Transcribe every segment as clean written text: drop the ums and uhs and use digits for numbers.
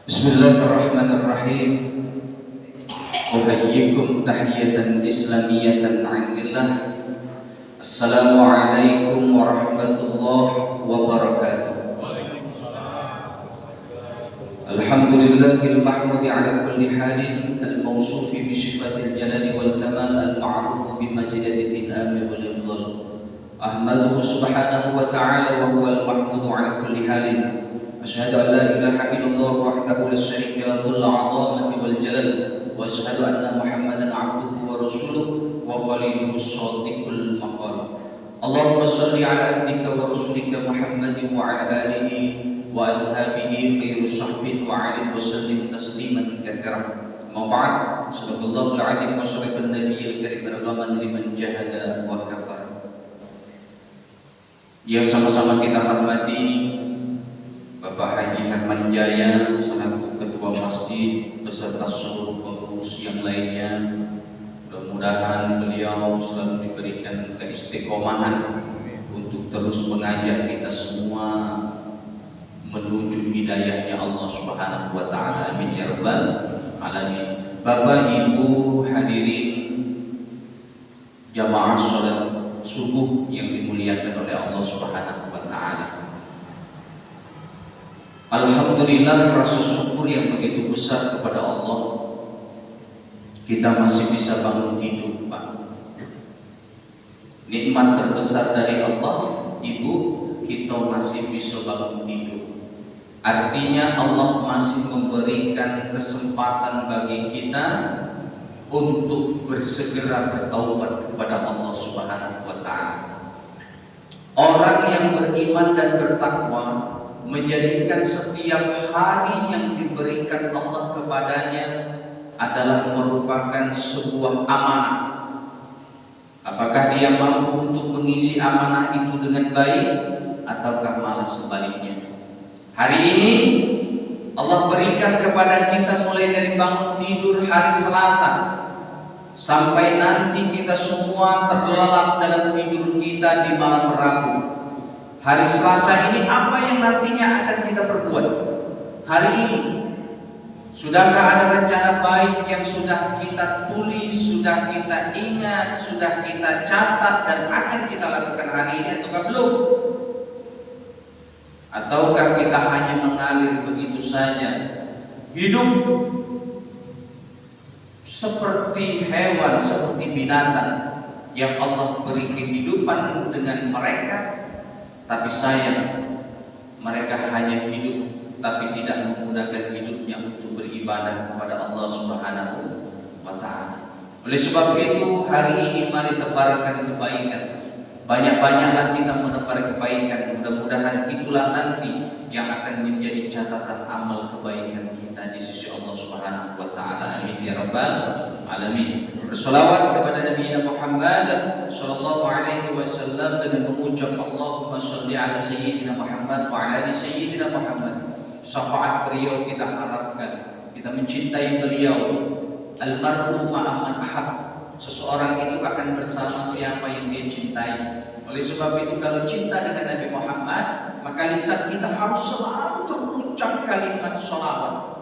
Bismillahirrahmanirrahim. Uhayyikum tahiyatan islamiyatan 'indillah. Assalamualaikum warahmatullahi wabarakatuh. Alhamdulillahil mahmudi 'ala kulli halin, al-mawsufi bi sifatil jalali wal kamal, al-ma'ruf bi mazidati al-amri wal ifdal. Ahmaduhu subhanahu wa ta'ala wa huwal mahmudu 'ala kulli halin. أشهد أن لا إله إلا الله وحده لا شريك له ذو العظمة والجلال وأشهد أن محمدا عبده ورسوله وخليله الصادق المقال اللهم صل على عبدك ورسولك محمد وعلى آله وأصحابه خير صحبه وعليه وسلم تسليما كثيرا أما بعد صدق الله العظيم وشرف النبي الكريم رغما لمن جاهد وكفر. Yang sama-sama kita hormati Bapak Haji Herman Jaya selaku Ketua Masjid beserta seluruh pengurus yang lainnya, mudah-mudahan beliau selalu diberikan keistiqomahan untuk terus mengajak kita semua menuju hidayahnya Allah Subhanahu wa Ta'ala. Amin ya rabbal alamin. Bapak Ibu hadirin jamaah salat subuh yang dimuliakan oleh Allah Subhanahu wa Ta'ala. Alhamdulillah, rasa syukur yang begitu besar kepada Allah, kita masih bisa bangun tidur, Pak. Nikmat terbesar dari Allah, Ibu, kita masih bisa bangun tidur. Artinya Allah masih memberikan kesempatan bagi kita untuk bersegera bertaubat kepada Allah Subhanahu wa Ta'ala. Orang yang beriman dan bertakwa menjadikan setiap hari yang diberikan Allah kepadanya adalah merupakan sebuah amanah. Apakah dia mampu untuk mengisi amanah itu dengan baik ataukah malah sebaliknya? Hari ini Allah berikan kepada kita mulai dari bangun tidur hari Selasa sampai nanti kita semua terlelap dalam tidur kita di malam Rabu. Hari Selasa ini apa yang nantinya akan kita perbuat? Hari ini sudahkah ada rencana baik yang sudah kita tulis, sudah kita ingat, sudah kita catat dan akan kita lakukan hari ini ataukah belum? Ataukah kita hanya mengalir begitu saja, hidup seperti hewan, seperti binatang yang Allah beri kehidupan dengan mereka, tapi sayang mereka hanya hidup tapi tidak menggunakan hidupnya untuk beribadah kepada Allah Subhanahu wa Ta'ala. Oleh sebab itu hari ini mari tebarkan kebaikan. Banyak-banyaklah kita menebar kebaikan. Mudah-mudahan itulah nanti yang akan menjadi catatan amal kebaikan kita di sisi Allah Subhanahu wa Ta'ala. Amin ya rabbal alamin. Bersolawat kepada Nabi Muhammad sallallahu alaihi wasallam dengan mengucap Allahumma shalli ala sayyidina Muhammad wa ala ali sayyidina Muhammad. Syafaat beliau kita harapkan, kita mencintai beliau. Almar'u ma'a man ahab. Seseorang itu akan bersama siapa yang dia cintai. Oleh sebab itu kalau cinta dengan Nabi Muhammad, maka lisan kita harus selalu terucap kalimat sholawat.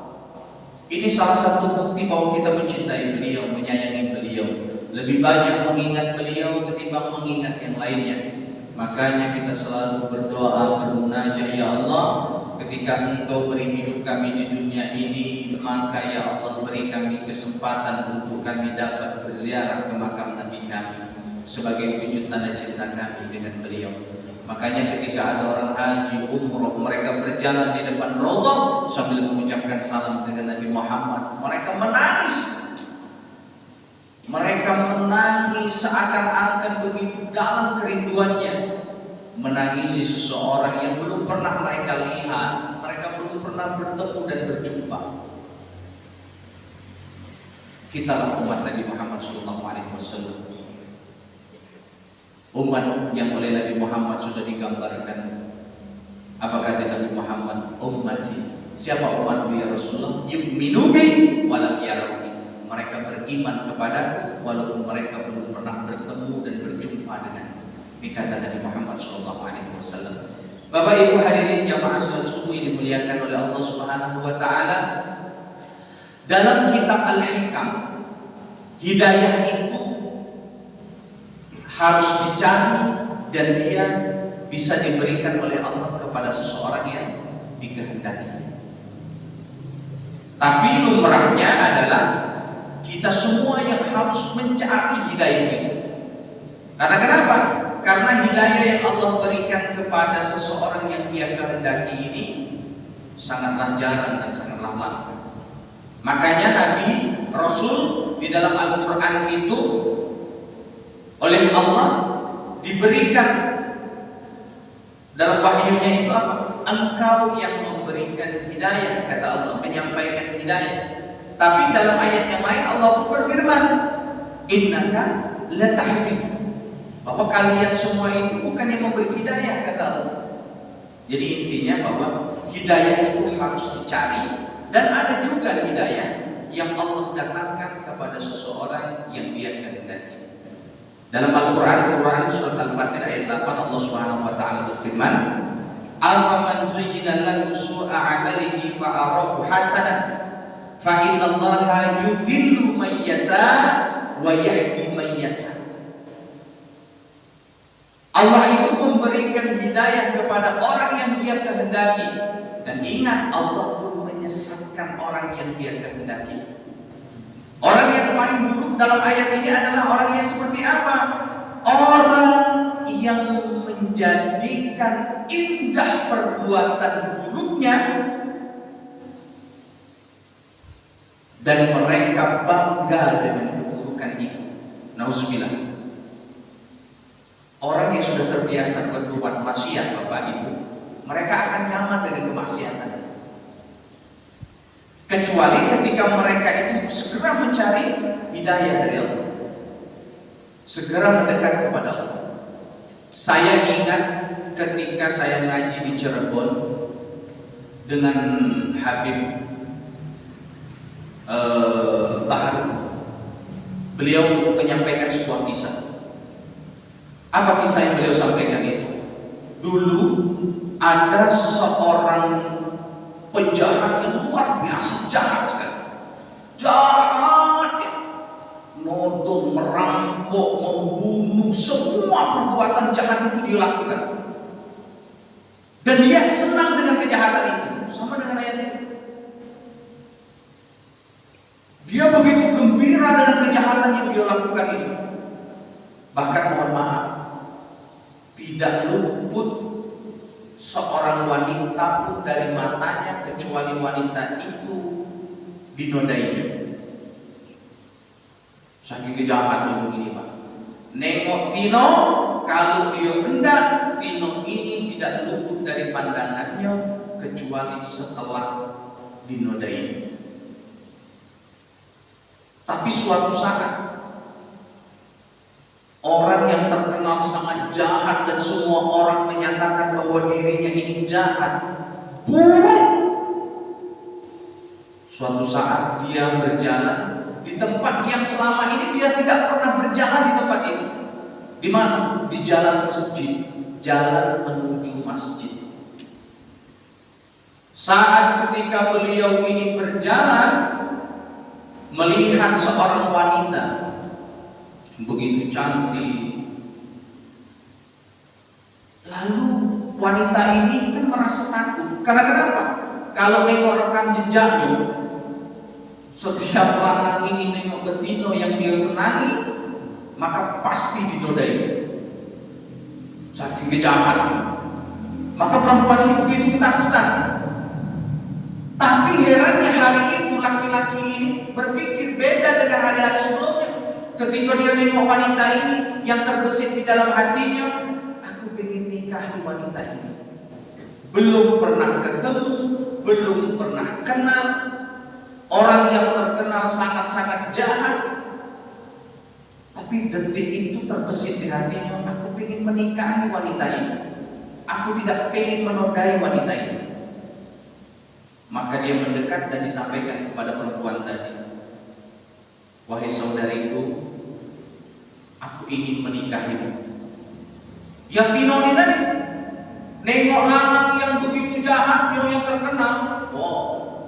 Ini salah satu bukti bahwa kita mencintai beliau, menyayangi beliau. Lebih banyak mengingat beliau ketimbang mengingat yang lainnya. Makanya kita selalu berdoa, bermunajat, ya Allah, ketika Engkau beri hidup kami di dunia ini, maka ya Allah beri kami kesempatan untuk kami dapat berziarah ke makam Nabi kami sebagai wujud tanda cinta kami dengan beliau. Makanya ketika ada orang haji, umroh, mereka berjalan di depan Raudhah sambil mengucapkan salam dengan Nabi Muhammad. Mereka menangis. Mereka menangis seakan-akan begitu dalam kerinduannya. Menangisi seseorang yang belum pernah mereka lihat, mereka belum pernah bertemu dan berjumpa. Kitalah umat Nabi Muhammad SAW. Umat yang oleh Nabi Muhammad sudah digambarkan. Apa kata Nabi Muhammad? Ummati. Siapa umatku ya Rasulullah? Yu'minu bi walam yarawni. Mereka beriman kepadaku walaupun mereka belum pernah bertemu dan berjumpa denganku. Ini kata Nabi Muhammad SAW. Bapak Ibu hadirin jamaah salat subuh yang dimuliakan dimuliakan oleh Allah Subhanahu wa taala, dalam kitab Al-Hikam, hidayah itu harus dicari dan dia bisa diberikan oleh Allah kepada seseorang yang dikehendaki. Tapi lumrahnya adalah kita semua yang harus mencari hidayah itu. Karena kenapa? Karena hidayah yang Allah berikan kepada seseorang yang dia kehendaki ini sangatlah jarang dan sangatlah langka. Makanya Nabi Rasul di dalam Al-Quran itu oleh Allah diberikan dalam wahyunya itu apa? Engkau yang memberikan hidayah, kata Allah, menyampaikan hidayah. Tapi dalam ayat yang lain Allah berfirman, innaka latahdi, bahwa kalian semua itu bukan yang memberi hidayah, kata Allah. Jadi intinya bahwa hidayah itu harus dicari, dan ada juga hidayah yang Allah datangkan kepada seseorang yang dia kehendaki. Dalam Al-Quran surat Al-Fatir ayat 8 Allah Subhanahu wa taala berfirman, "Afaman zuyyina lahu su'a 'amalihi fa arahu hasanan fa innallaha yudillu man yasha wa yahdi man yasha." Allah itu memberikan hidayah kepada orang yang dia kehendaki, dan ingat Allah pun menyesatkan orang yang dia kehendaki. Orang yang paling buruk dalam ayat ini adalah orang yang seperti apa? Orang yang menjadikan indah perbuatan buruknya dan mereka bangga dengan keburukan itu. Nauzubillah. Orang yang sudah terbiasa berbuat maksiat, Bapak Ibu, mereka akan nyaman dengan kemaksiatan. Kecuali ketika mereka itu segera mencari hidayah dari Allah, segera mendekat kepada Allah. Saya ingat ketika saya ngaji di Cirebon dengan Habib Bahar, beliau menyampaikan sebuah kisah. Apa kisah yang beliau sampaikan itu? Dulu ada seorang penjahat yang luar biasa jahat sekali. Jahat ya. Nodong, merampok, membunuh, semua perbuatan jahat itu dia lakukan. Dan dia senang dengan kejahatan itu. Sama dengan ayat ini. Dia begitu gembira dengan kejahatan yang dia lakukan ini. Bahkan mohon maaf, tidak luput seorang wanita pun dari matanya kecuali wanita itu dinodainya. Saking kejahatannya begini, Pak. Nengok Tino, kalau dia hendak, Tino ini tidak luput dari pandangannya kecuali setelah dinodai. Tapi suatu saat orang yang terkenal sangat jahat dan semua orang menyatakan bahwa dirinya ini jahat, buruk. Suatu saat dia berjalan di tempat yang selama ini dia tidak pernah berjalan di tempat ini. Di mana? Di jalan masjid, jalan menuju masjid. Saat ketika beliau ini berjalan, melihat seorang wanita begitu cantik. Lalu wanita ini kan merasa takut. Karena kenapa? Kalau nengok rekam jejaknya, setiap lanang ini nengok betino yang dia senangi, maka pasti dinodai. Saking kejahatan. Maka perempuan ini begitu ketakutan. Tapi herannya hari itu laki-laki ini berpikir beda dengan hari-hari sebelumnya. Ketika dia nengok wanita ini, yang terbesit di dalam hatinya, aku ingin nikahi wanita ini. Belum pernah ketemu, belum pernah kenal. Orang yang terkenal sangat-sangat jahat, tapi detik itu terbesit di hatinya, aku ingin menikahi wanita ini. Aku tidak ingin menodai wanita ini. Maka dia mendekat dan disampaikan kepada perempuan tadi, wahai saudariku, aku ingin menikahimu. Yang Tino ini tadi nengok lanang yang begitu jahat, yang terkenal,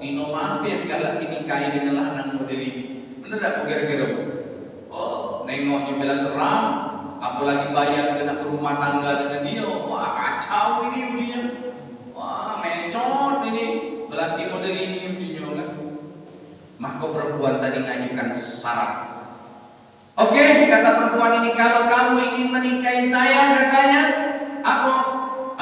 Tino mampir galak dinikahi dengan lanang model ini. Bener tak kira-kira? Oh, nengoknya bela seram, apalagi bayar kena rumah tangga dengan dia. Wah, kacau ini udinya. Wah, mencot ini. Lelaki model ini udinya kan. Maka perempuan tadi ngajukan syarat. Oke, kata perempuan ini, kalau kamu ingin menikahi saya, katanya, apa?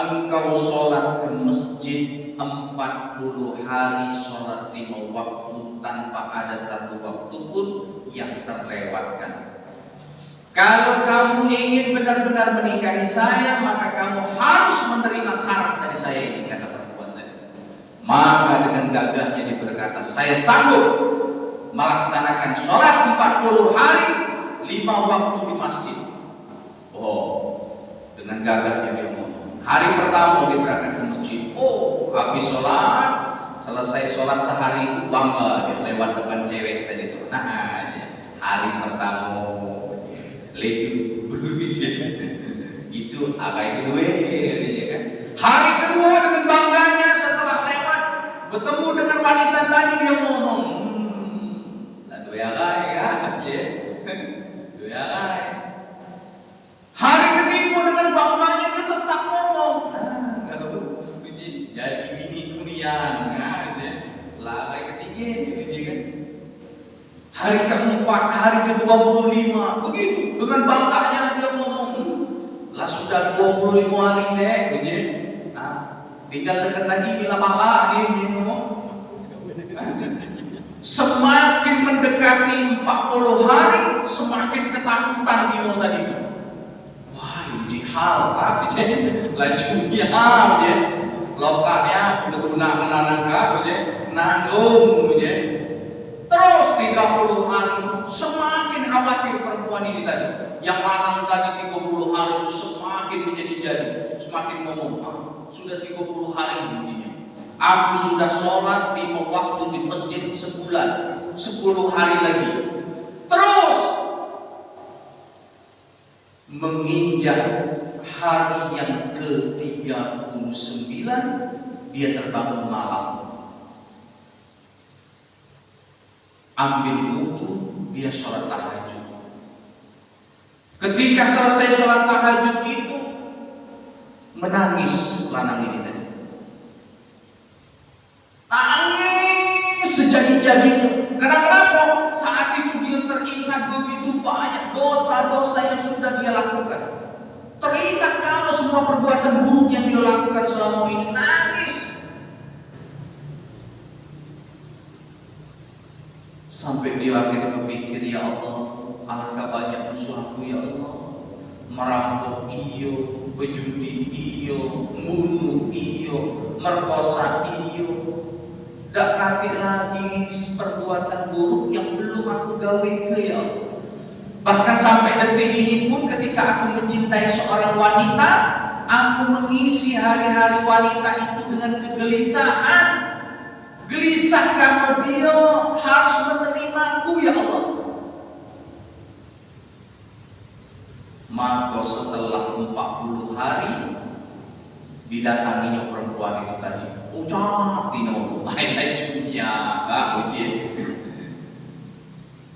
Engkau sholat ke masjid 40 hari, sholat 5 waktu tanpa ada satu waktu pun yang terlewatkan. Kalau kamu ingin benar-benar menikahi saya, maka kamu harus menerima syarat dari saya ini, kata perempuan tadi. Maka dengan gagahnya dia berkata, saya sanggup melaksanakan sholat 40 hari 5 waktu di masjid. Oh, dengan gagahnya dia ngomong. Hari pertama dia berangkat ke masjid. Oh, habis sholat, selesai sholat sehari itu bangga dia lewat depan cewek tadi itu. Nah, hari pertama ledu isu apa itu ya kan. Hari kedua dengan bangganya setelah lewat bertemu dengan wanita tadi dia ngomong, lalu ya aja, ya. Hari ketiga dengan bangganya dia tetap ngomong, nah kalau jadi bini kunian, nah lah ketiga gitu kan. Hari keempat, hari ke-25, begitu dengan bangganya dia ngomong, lah sudah 25 hari deh, gitu. Nah, tinggal dekat lagi bila pala dia ngomong. Semakin mendekati 40 hari, semakin ketakutan dia tadi itu. Wah, ini hal apa jadi lajunya ya. Lokaknya betul nak menanangka ya, nanggung ya. Terus 30 hari semakin khawatir perempuan ini tadi. Yang lanang tadi 30 hari itu semakin menjadi-jadi, semakin ngomong, sudah 30 hari intinya. Aku sudah sholat 5 waktu di masjid sebulan, 10 hari lagi. Terus menginjak hari yang ke-39, dia terbangun malam. Ambil wudu, dia sholat tahajud. Ketika selesai sholat tahajud itu, menangis lanang ini tadi. Nangis sejadi-jadinya. Kenapa? Saat itu dia teringat begitu banyak dosa-dosa yang sudah dia lakukan. Teringat kalau semua perbuatan buruk yang dia lakukan selama ini. Nangis. Sampai dia akhirnya berpikir, ya Allah, alangkah banyak musuh aku ya Allah. Merampok iyo, berjudi iyo, bunuh iyo, merkosa iyo. Dak kati lagi perbuatan buruk yang belum aku gawe ke ya Allah. Bahkan sampai detik ini pun ketika aku mencintai seorang wanita, aku mengisi hari-hari wanita itu dengan kegelisahan. Gelisah karena dia harus menerimaku ya Allah. Maka setelah 40 hari didatanginya perempuan itu tadi. Ucap tino ayat dunia ujian.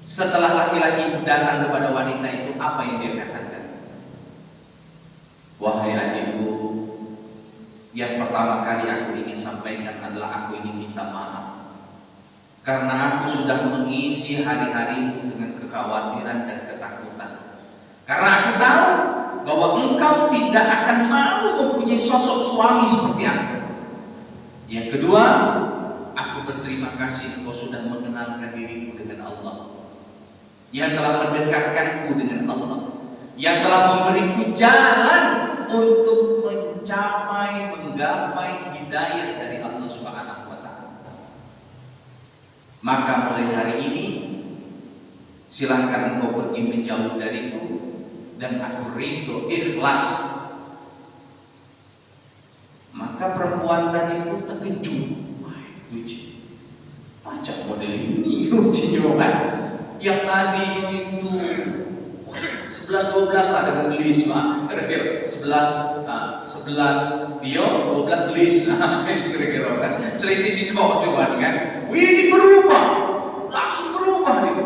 Setelah laki-laki itu datang kepada wanita itu, apa yang dia katakan? Wahai adikku, yang pertama kali aku ingin sampaikan adalah aku ingin minta maaf karena aku sudah mengisi hari-hari dengan kekhawatiran dan ketakutan. Karena aku tahu bahwa engkau tidak akan mau mempunyai sosok suami seperti aku. Yang kedua, aku berterima kasih engkau sudah mengenalkan dirimu dengan Allah, yang telah mendekatkanku dengan Allah, yang telah memberiku jalan untuk menggapai hidayah dari Allah Subhanahu wa Ta'ala. Maka mulai hari ini silahkan engkau pergi menjauh dariku dan aku ridho ikhlas. Maka perempuan tadi pun terkejut. Uji macam model ini ujinya kan? Yang tadi itu 11-12 lah dengan gelis Pak. Kira-kira 11 dia, 12 gelis. Nah, itu kira-kira kan. Selisih sikok cuman kan. ini berubah, langsung berubah nih.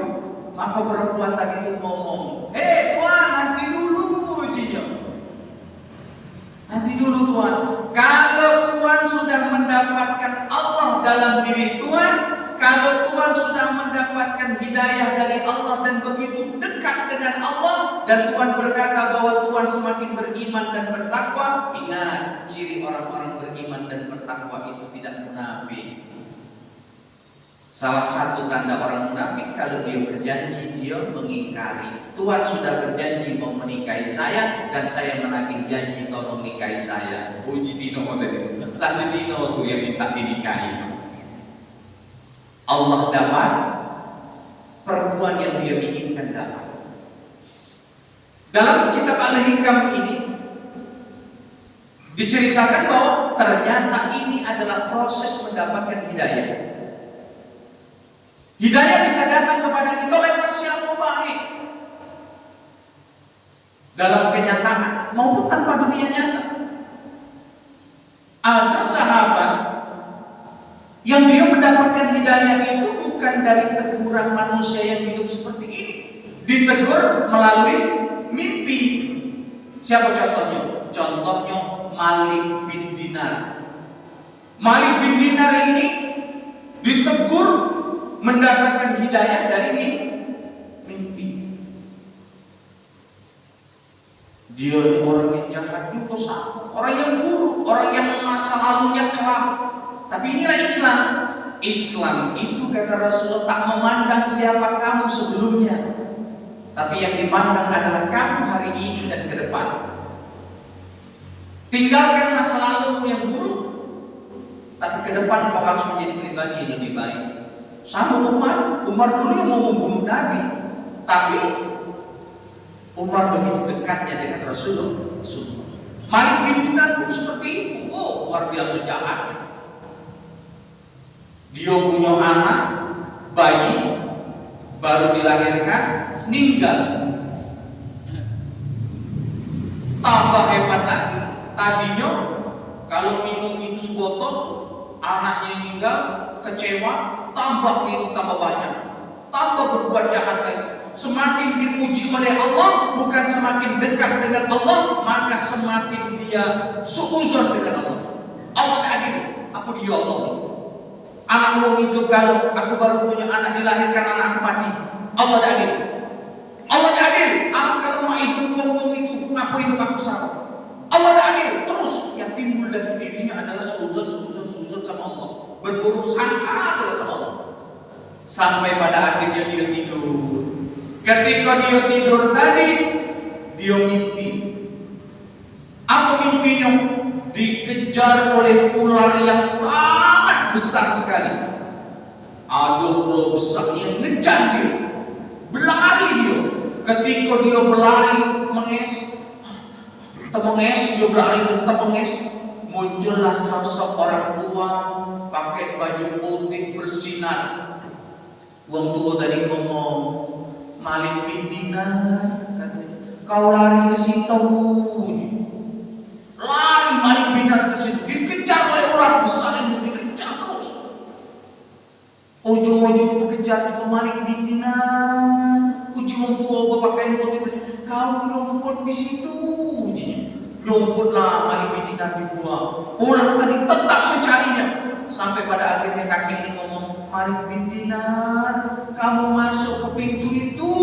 Maka perempuan tadi itu ngomong, Tuhan, nanti dulu ujinya. Nanti dulu Tuhan. Kalau Tuhan sudah mendapatkan Allah dalam diri Tuhan, kalau Tuhan sudah mendapatkan hidayah dari Allah dan begitu dekat dengan Allah, dan Tuhan berkata bahwa Tuhan semakin beriman dan bertakwa, ingat, ciri orang-orang beriman dan bertakwa itu tidak munafik. Salah satu tanda orang munafik, kalau dia berjanji, dia mengingkari. Tuhan sudah berjanji mau menikahi saya, dan saya menagih janji tolong nikahi saya. Puji Tino itu. Lanjut Tino tuh yang minta dinikahi. Allah dapat, perempuan yang dia inginkan dapat. Dalam kitab Al-Hikam ini diceritakan bahwa ternyata ini adalah proses mendapatkan hidayah. Hidayah bisa datang kepada kita lewat siapa baik, dalam kenyataan maupun tanpa dunia nyata. Ada sahabat yang dia mendapatkan hidayah itu bukan dari teguran manusia yang hidup seperti ini. Ditegur melalui mimpi. Siapa contohnya? Contohnya Malik bin Dinar. Malik bin Dinar ini ditegur mendapatkan hidayah dari mimpi. Dia orang yang jahat juga sama, orang yang buruk, orang yang masa lalunya kelam. Tapi inilah Islam. Islam itu kata Rasulullah tak memandang siapa kamu sebelumnya, tapi yang dipandang adalah kamu hari ini dan ke depan. Tinggalkan masa lalu yang buruk, tapi ke depan kau harus menjadi pribadi yang lebih baik. Sama Umar dulu yang mau membunuh Nabi, tapi Umar begitu dekatnya dengan Rasulullah. Malik bin Dinar pun seperti itu. Luar biasa jahat. Dia punya anak bayi baru dilahirkan, meninggal. Tambah hebat lagi. Tadinya kalau minum itu sebotol, anaknya meninggal, kecewa, tambah minum tambah banyak, tambah berbuat jahat lagi. Semakin diuji oleh Allah, bukan semakin dekat dengan Allah, maka semakin dia suuzon dengan Allah. Allah tak adil. Apa dia Allah? Anak wong itu kalau aku baru punya anak dilahirkan anak aku mati, Allah tak adil. Allah tak adil. Aku kalau mau hidup wong itu, apa hidup aku salah? Allah tak adil. Terus yang timbul dari dirinya adalah suuzon sama Allah, berburuk sangka terus sama Allah. Sampai pada akhirnya dia tidur. Ketika dia tidur tadi, dia mimpi. Apa mimpinya? Dikejar oleh ular yang sangat besar sekali. Ada ular besar yang ngejar dia, berlari dia. Ketika dia berlari menges, dia berlari menges, muncullah sosok orang tua pakai baju putih bersinar. Wong tua tadi ngomong, Malik bin Dinar, kau lari ke situ. Lari Malik bin Dinar ke situ, dikejar oleh orang besar ini, dikejar terus. Ujung-ujung itu kejar juga Malik bin Dinar. Uji wong tua berpakaian putih, kau nyumput di situ. Nyumputlah Malik bin Dinar dibuang. Ular tadi tetap mencarinya. Sampai pada akhirnya kakek ini ngomong, Malik bin Dinar, kamu masuk ke pintu itu.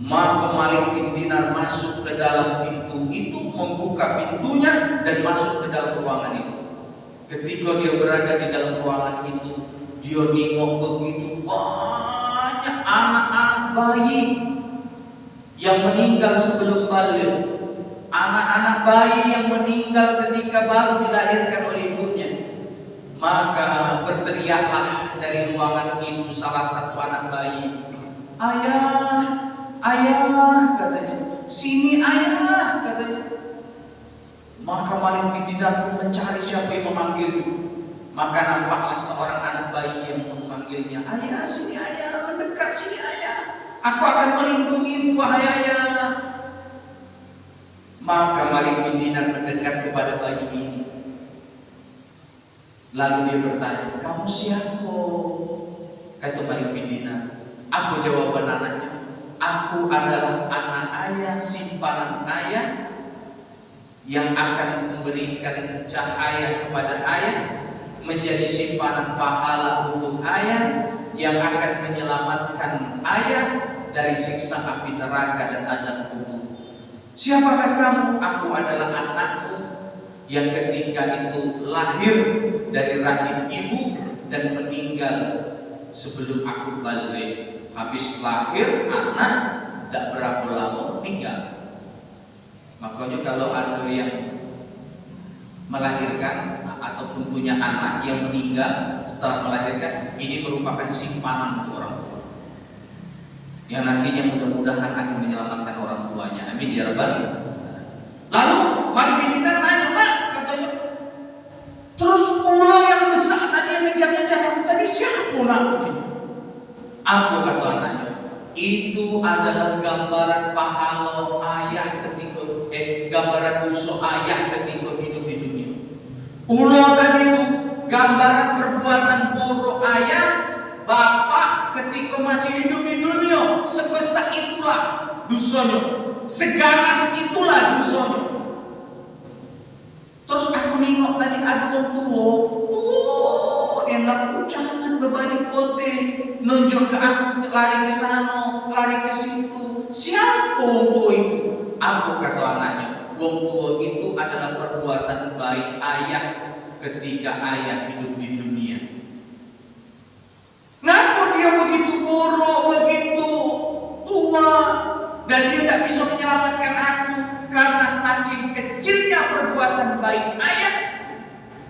Maka Malik bin Dinar masuk ke dalam pintu itu, membuka pintunya dan masuk ke dalam ruangan itu. Ketika dia berada di dalam ruangan itu, dia nengok begitu banyak anak-anak bayi yang meninggal sebelum balik. Anak-anak bayi yang meninggal ketika baru dilahirkan oleh ibunya. Maka berteriaklah dari ruangan itu salah satu anak bayi, ayah, ayah, katanya, sini ayah, katanya. Maka Malik bin Dinar pun mencari siapa yang memanggil. Maka nampaklah seorang anak bayi yang memanggilnya, ayah, sini ayah, mendekat sini ayah, aku akan melindungi wahai ayah. Maka Malik bin Dinar mendekat kepada bayi ini. Lalu dia bertanya, kamu siapa? Kata Malik bin Dinar. Apa jawaban anaknya? Aku adalah anak ayah, simpanan ayah, yang akan memberikan cahaya kepada ayah, menjadi simpanan pahala untuk ayah, yang akan menyelamatkan ayah dari siksa api neraka dan azab kubur. Siapakah kamu? Aku adalah anakku yang ketika itu lahir dari rahim ibu dan meninggal sebelum aku balik. Habis lahir anak, tidak berapa lama meninggal. Makanya kalau ada yang melahirkan ataupun punya anak yang meninggal setelah melahirkan, ini merupakan simpanan untuk orang tua yang nantinya mudah-mudahan akan menyelamatkan orang tuanya. Amin ya rabbal alamin. Lalu Malik bin Dinar nanya, "Nak," katanya, "terus ular yang besar tadi yang ngejar-ngejar kamu tadi siapa, nak?" Apa kata anaknya? Itu adalah gambaran pahala ayah ketika gambaran musuh ayah ketika hidup di dunia. Ular tadi itu gambaran perbuatan buruk ayah bapak ketika masih hidup di dunia. Sebesar itulah dosanya, seganas itulah dosanya. Terus aku nengok tadi ada orang tua, yang laku jangan berbalik pote, nunjuk ke aku, lari ke sana, lari ke situ. Siapa orang tua itu? Apa kata anaknya? Orang tua itu adalah perbuatan baik ayah ketika ayah hidup di dunia. Kenapa dia begitu buruk, begitu tua, dan dia tidak bisa menyelamatkan aku? Karena saking kecilnya perbuatan baik ayah,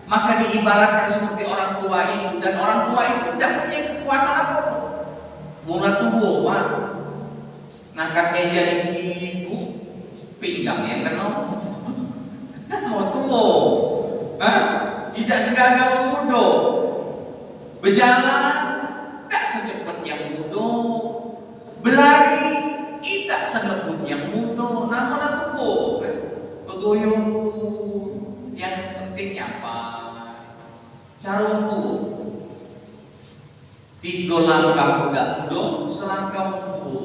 maka diibaratkan seperti orang tua itu, dan orang tua itu tidak punya kekuatan apa. Mula tua, Pak. Ngangkat meja di ibu, pinggang yang kena. Kan mau tua, tidak segagah muda. Berjalan tidak secepat yang muda. Berlari tidak selembut yang muda. Namanya tua, kan? Begoyong. Yang pentingnya apa? Cara untuk 3 langkah budak muda, selangkah muda.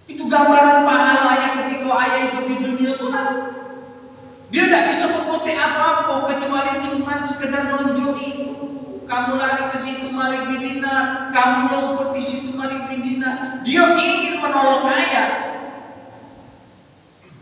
Itu gambaran pahala yang ketika ayah itu di dunia itu kan, dia tidak bisa berbuat apa-apa kecuali cuma sekedar nunjuk itu. Kamu lari ke situ Malik bin Dinar, kamu nyumput di situ Malik bin Dinar. Dia ingin menolong ayah.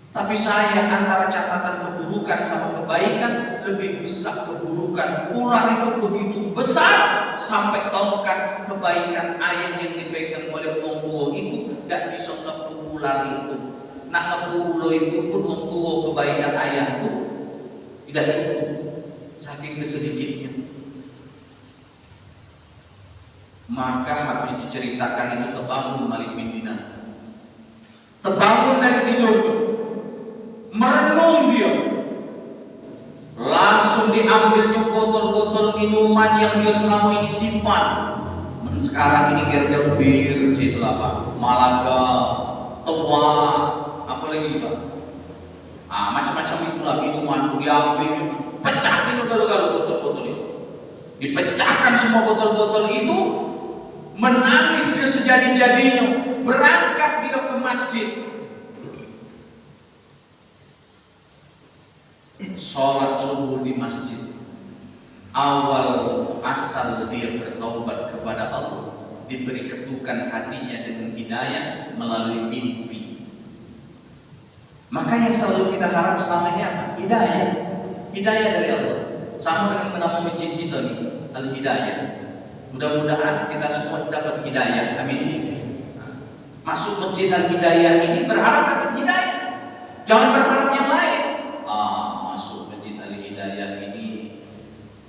Tapi sayang, antara catatan keburukan sama kebaikan, lebih besar keburukan. Ular itu begitu besar sampai tongkat kebaikan ayah yang dipegang oleh orang tua itu tidak bisa ngepu ular itu. Nak ngepu ular itu pun orang tua kebaikan ayah itu tidak cukup, saking kesedikitnya. Maka habis diceritakan itu terbangun Malik bin Dinar. Terbangun dari tidurnya, merenung dia, langsung diambilnya botol-botol minuman yang dia selama ini simpan. Sekarang ini kira-kira bir, itu apa? Malaga, tua, apa lagi Pak? Macam-macam itulah minuman diambil, pecahkan galau-galau botol-botol itu. Dipecahkan semua botol-botol itu, menangis dia sejadi-jadinya, berangkat dia ke masjid. Sholat subuh di masjid. Awal asal dia bertaubat kepada Allah, diberi ketukan hatinya dengan hidayah melalui mimpi. Maka yang selalu kita harap selama ini apa? Hidayah. Hidayah dari Allah. Sama dengan nama masjid kita nih, Al-Hidayah. Mudah-mudahan kita semua dapat hidayah. Amin. Masuk masjid Al-Hidayah ini berharap dapat hidayah. Jangan berharap yang lain. Masuk masjid Al-Hidayah ini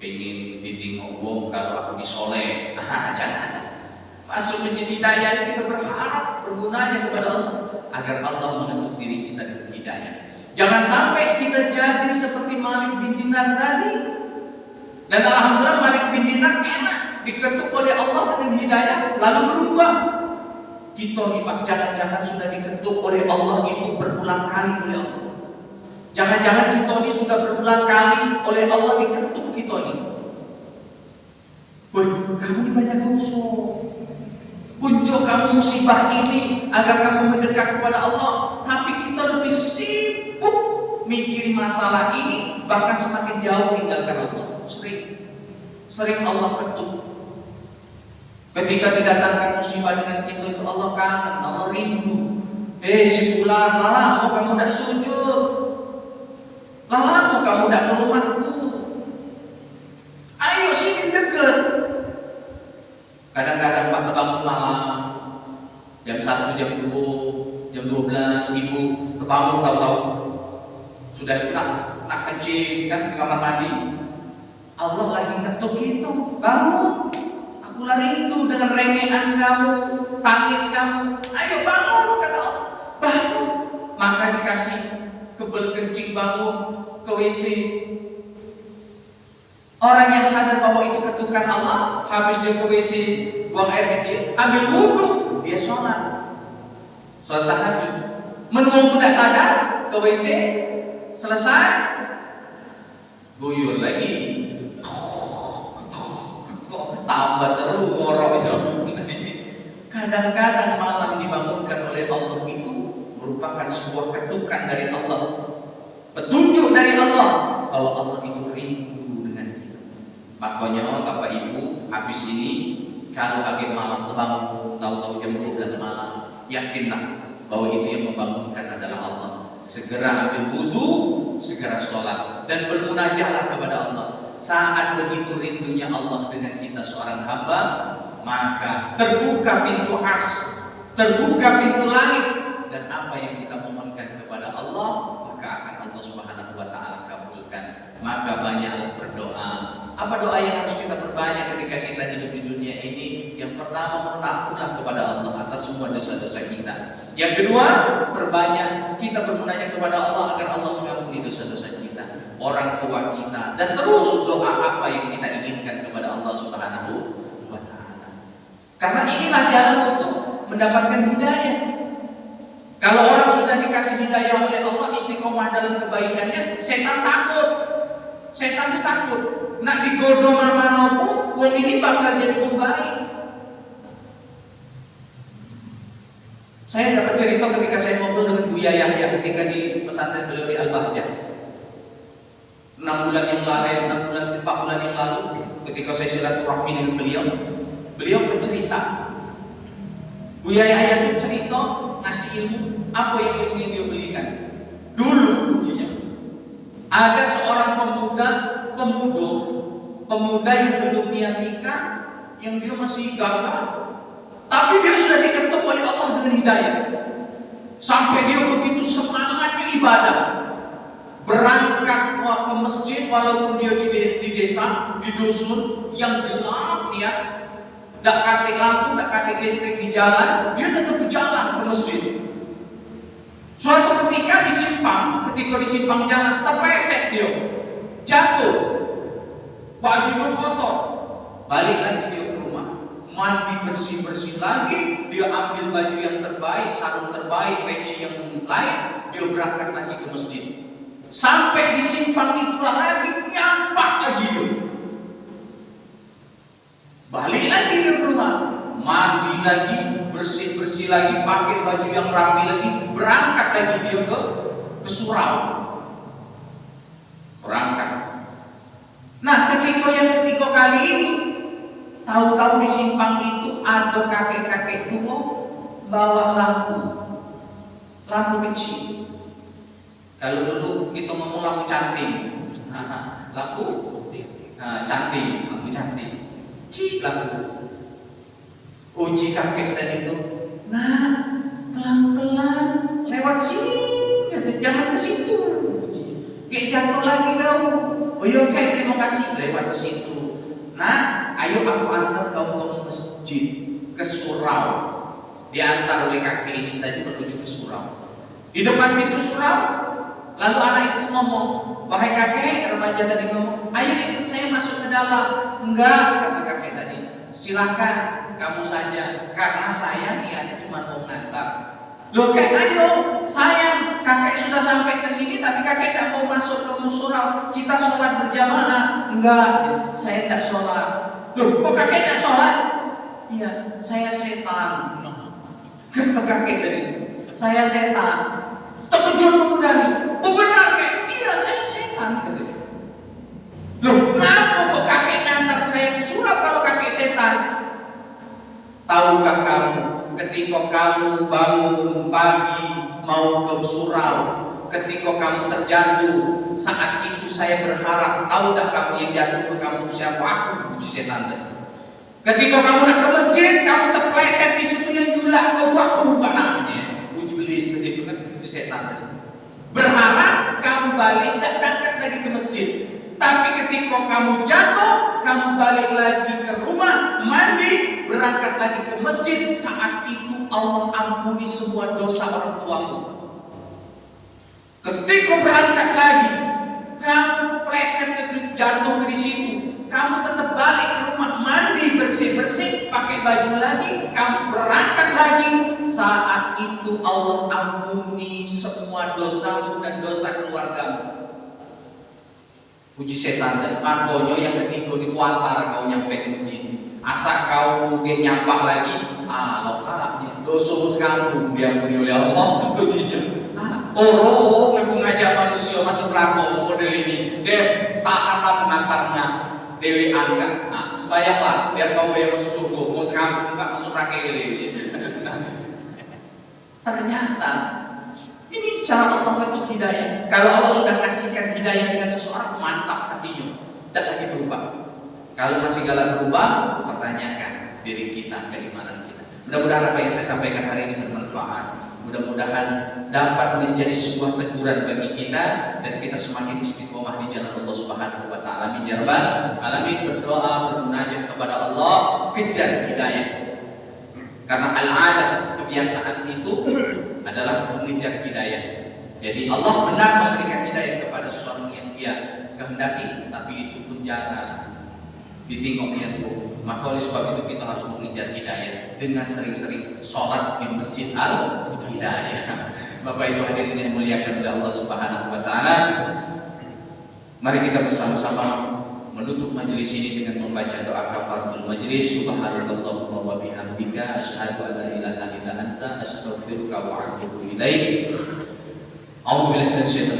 pengen ditengok wong kalau aku disoleh. Jangan. Masuk masjid Hidayah kita berharap bergunanya kepada Allah agar Allah menentuk diri kita dengan hidayah. Jangan sampai kita jadi seperti Malik bin Dinar tadi. Dan alhamdulillah Malik bin Dinar enak diketuk oleh Allah dengan hidayah lalu berubah. Kita nih Pak, jangan-jangan sudah diketuk oleh Allah itu berulang kali oleh Allah. Jangan-jangan kita ini sudah berulang kali oleh Allah diketuk kita ini. Woi, kamu ini banyak dosa. Kunjung kamu musibah ini agar kamu mendekat kepada Allah. Tapi kita lebih sibuk mikirin masalah ini, bahkan semakin jauh tinggalkan Allah. Sering Allah ketuk. Ketika didatangkan musibah dengan kita itu Allah kangen, Allah rindu. Si fulan, lalamu kamu tidak sujud, lalamu kamu tidak ke rumahku. Ayo sini dekat. Kadang-kadang Pak terbangun malam, jam 1, jam 2, jam 12, ibu terbangun tahu-tahu sudah nak kencing kan ke kamar mandi. Allah lagi ketuk itu, bangun. Aku rindu dengan rengehan kamu, tangis kamu. Ayo bangun, kata Allah. Bangun. Maka dikasih kebel kencing bangun ke WC. Orang yang sadar bahwa itu ketukan Allah, habis dia ke WC buang air kecil, ambil wudhu, dia sholat tahajud. Menunggu tidak sadar ke WC, selesai, guyur lagi. Tambah seru ngorok. Kadang-kadang malam dibangunkan oleh Allah itu merupakan sebuah ketukan dari Allah, petunjuk dari Allah bahwa Allah itu rindu dengan kita. Makanya Bapak Ibu, habis ini kalau agak malam terbangun, tahu-tahu jam 12 malam, yakinlah bahwa itu yang membangunkan adalah Allah. Segera ambil wudu, segera sholat dan bermunajatlah kepada Allah. Saat begitu rindunya Allah dengan kita seorang hamba, maka terbuka pintu ars, terbuka pintu langit, dan apa yang kita mohonkan kepada Allah, maka akan Allah Subhanahu wa taala kabulkan. Maka banyaklah berdoa. Apa doa yang harus kita perbanyak ketika kita hidup di dunia ini? Yang pertama, mohon ampunlah kepada Allah atas semua dosa-dosa kita. Yang kedua, perbanyak kita bermunajat kepada Allah agar Allah mengampuni dosa-dosa kita, orang tua kita, dan terus doa apa yang kita inginkan kepada Allah Subhanahu wa taala. Karena inilah jalan untuk mendapatkan hidayah. Kalau orang sudah dikasih hidayah oleh Allah, istiqomah dalam kebaikannya, setan takut. Setan itu takut. Nak digodoh mamanopu, wong ini bakal jadi baik. Saya dapat cerita ketika saya ngobrol dengan Buya Yahya ketika di pesantren beliau di Al-Bahjah. 4 bulan yang lalu, ketika saya silaturahmi dengan beliau bercerita. Buya Yahya itu cerita ngasih ilmu, apa yang ilmu yang dia belikan. Dulu ujinya ada seorang pemuda yang belum niat nikah, yang dia masih gagal, tapi dia sudah diketuk oleh Allah dengan hidayah. Sampai dia begitu semangatnya ibadah, berangkat ke masjid walaupun dia di desa, di dusun yang gelap dia, tak katik lampu, tak katik listrik di jalan, dia tetap berjalan ke masjid. Suatu ketika di simpang jalan, terpleset dia, jatuh, bajunya kotor, balik lagi dia ke rumah, mandi bersih lagi, dia ambil baju yang terbaik, sarung terbaik, peci yang lain, dia berangkat lagi ke masjid. Sampai di simpang itulah lagi, nyampak lagi dia, balik lagi dia ke rumah, mandi lagi, bersih lagi, pakai baju yang rapi lagi, berangkat lagi dia ke surau, berangkat. Nah, ketika yang ketiga kali ini, tahu-tahu di simpang itu ada kakek-kakek tua bawa lampu kecil. Kalau dulu kita ngomong lampu cantik, lampu cantik, lampu. Uji kakek tadi itu, nah pelan-pelan lewat sini, jangan ke situ, kayak jatuh lagi kau. Oh iya oke, terima kasih, lewat ke situ. Nah, ayo aku antar kau ke masjid, ke surau. Diantar oleh kakek ini tadi menuju ke surau. Di depan pintu surau, lalu anak itu ngomong, wahai kakek, remaja tadi ngomong, ayo ikut saya masuk ke dalam. Enggak, kata kakek tadi, silahkan kamu saja, karena saya niatnya cuma mau ngantar. Loh kek, ayo sayang, kakek sudah sampai ke sini tapi kakek tak mau masuk ke musola. Kita sholat berjamaah. Enggak, saya tidak sholat. Loh, kok kakek tak sholat? Iya, saya setan. Kata kakek tadi, saya setan. Terkejut pemuda ini. Oh benar kek? Iya, saya setan. Katanya. Loh, kenapa kok kakek ngantar saya ke surau kalau kakek setan? Tahukah kamu, ketika kamu bangun pagi mau ke surau, ketika kamu terjatuh, saat itu saya berharap, tahu tak kamu yang jatuh ke kamu siapa? Aku, puji setan tadi. Ketika kamu nak ke masjid, kamu terpleset di situ yang julak, aku bukan namanya. Puji iblis tadi, puji setan tadi. Berharap kamu balik, tak dekat lagi ke masjid. Tapi ketika kamu jatuh, kamu balik lagi ke rumah, mandi, berangkat lagi ke masjid. Saat itu Allah ampuni semua dosa orang tuamu. Ketika berangkat lagi, kamu kepleset jatuh di situ, kamu tetap balik ke rumah, mandi, bersih-bersih, pakai baju lagi, kamu berangkat lagi. Saat itu Allah ampuni semua dosamu dan dosa keluargamu. Puji setan dan pakonyo yang ketiga di kuantar kau nyampe ke masjid. Asa kau gak nyampak lagi, lokaknya dosamu sekampung diampuni oleh Allah. Pujinya. Ngaku ngajak manusia masuk neraka model ini. Dem, tahanlah pengantarnya Dewi Angga. Sebayanglah biar kau yang masuk surga, mau sekampung nggak masuk neraka ini. Ternyata ini cara Allah bentuk hidayah. Kalau Allah sudah kasihkan hidayah dengan seseorang, mantap hatinya, tidak lagi berubah. Kalau masih galak berubah, pertanyakan diri kita, keimanan kita. Mudah-mudahan apa yang saya sampaikan hari ini bermanfaat. Mudah-mudahan dapat menjadi sebuah teguran bagi kita dan kita semakin istiqomah di jalan Allah Subhanahu wa taala. Amin ya rabbal alamin. Berdoa, bermunajat kepada Allah, kejar hidayah. Karena al-adat, kebiasaan itu adalah mengejar hidayah. Jadi Allah benar memberikan hidayah kepada seseorang yang dia kehendaki, tapi itu pun jarang ditinggal niat buruk. Maka oleh sebab itu kita harus mengejar hidayah dengan sering-sering sholat di masjid al-hidayah. Bapak Ibu hadirin yang muliakan oleh Allah Subhanahu wa taala, mari kita bersama-sama menutup majelis ini dengan membaca doa kafaratul majelis. Subhanallahumma wa bihamdika asyhadu an la ilaha illa anta astaghfiruka wa atubu ilaik. A'udzu billahi minasyaitonir